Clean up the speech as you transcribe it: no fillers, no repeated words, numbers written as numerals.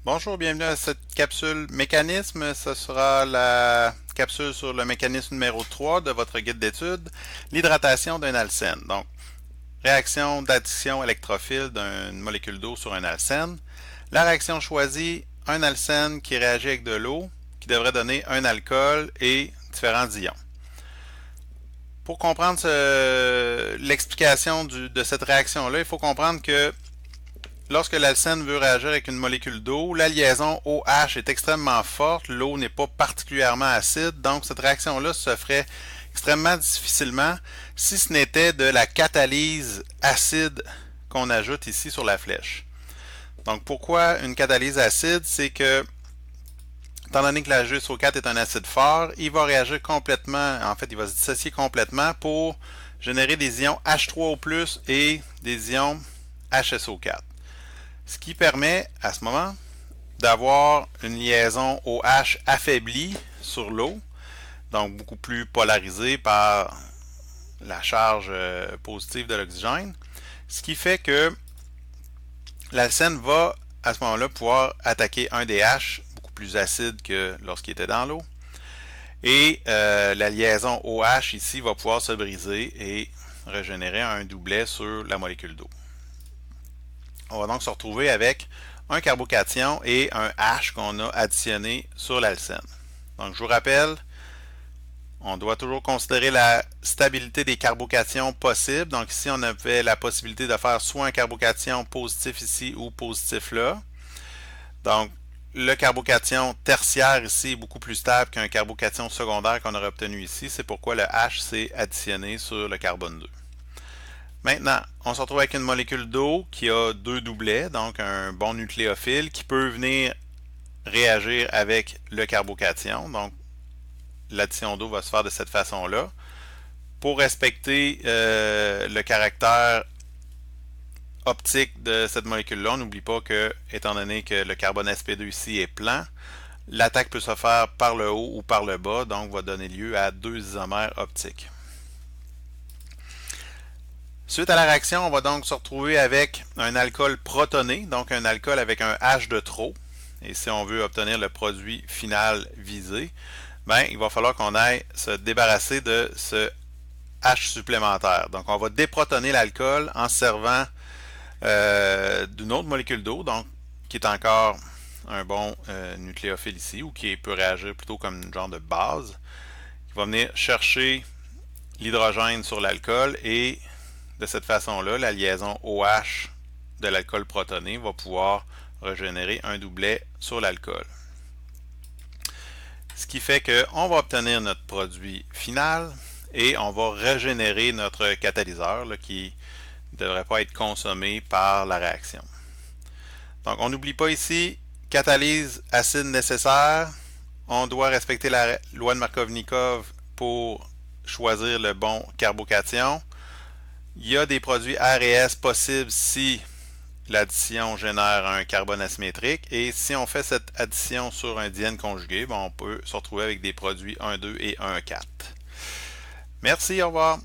Bonjour, bienvenue à cette capsule mécanisme. Ce sera la capsule sur le mécanisme numéro 3 de votre guide d'études, l'hydratation d'un alcène. Donc, réaction d'addition électrophile d'une molécule d'eau sur un alcène. La réaction choisie, un alcène qui réagit avec de l'eau, qui devrait donner un alcool et différents ions. Pour comprendre l'explication de cette réaction-là, il faut comprendre que lorsque l'alcène veut réagir avec une molécule d'eau, la liaison OH est extrêmement forte, l'eau n'est pas particulièrement acide, donc cette réaction-là se ferait extrêmement difficilement si ce n'était de la catalyse acide qu'on ajoute ici sur la flèche. Donc pourquoi une catalyse acide? C'est que, étant donné que la GSO4 est un acide fort, il va réagir complètement, en fait il va se dissocier complètement pour générer des ions H3O+, et des ions HSO4. Ce qui permet à ce moment d'avoir une liaison OH affaiblie sur l'eau, donc beaucoup plus polarisée par la charge positive de l'oxygène, ce qui fait que l'alcène va à ce moment-là pouvoir attaquer un DH beaucoup plus acide que lorsqu'il était dans l'eau. Et la liaison OH ici va pouvoir se briser et régénérer un doublet sur la molécule d'eau. On va donc se retrouver avec un carbocation et un H qu'on a additionné sur l'alcène. Donc je vous rappelle, on doit toujours considérer la stabilité des carbocations possibles. Donc ici on avait la possibilité de faire soit un carbocation positif ici ou positif là. Donc le carbocation tertiaire ici est beaucoup plus stable qu'un carbocation secondaire qu'on aurait obtenu ici. C'est pourquoi le H s'est additionné sur le carbone 2. Maintenant, on se retrouve avec une molécule d'eau qui a deux doublets, donc un bon nucléophile qui peut venir réagir avec le carbocation. Donc, l'addition d'eau va se faire de cette façon-là. Pour respecter le caractère optique de cette molécule-là, on n'oublie pas que, étant donné que le carbone sp2 ici est plan, l'attaque peut se faire par le haut ou par le bas, donc va donner lieu à deux isomères optiques. Suite à la réaction, on va donc se retrouver avec un alcool protoné, donc un alcool avec un H de trop. Et si on veut obtenir le produit final visé, ben, il va falloir qu'on aille se débarrasser de ce H supplémentaire. Donc on va déprotoner l'alcool en se servant d'une autre molécule d'eau, donc qui est encore un bon nucléophile ici, ou qui peut réagir plutôt comme une genre de base, qui va venir chercher l'hydrogène sur l'alcool et de cette façon-là, la liaison OH de l'alcool protoné va pouvoir régénérer un doublet sur l'alcool. Ce qui fait qu'on va obtenir notre produit final et on va régénérer notre catalyseur là, qui ne devrait pas être consommé par la réaction. Donc on n'oublie pas ici, catalyse acide nécessaire. On doit respecter la loi de Markovnikov pour choisir le bon carbocation. Il y a des produits R et S possibles si l'addition génère un carbone asymétrique. Et si on fait cette addition sur un diène conjugué, on peut se retrouver avec des produits 1,2 et 1,4. Merci, au revoir.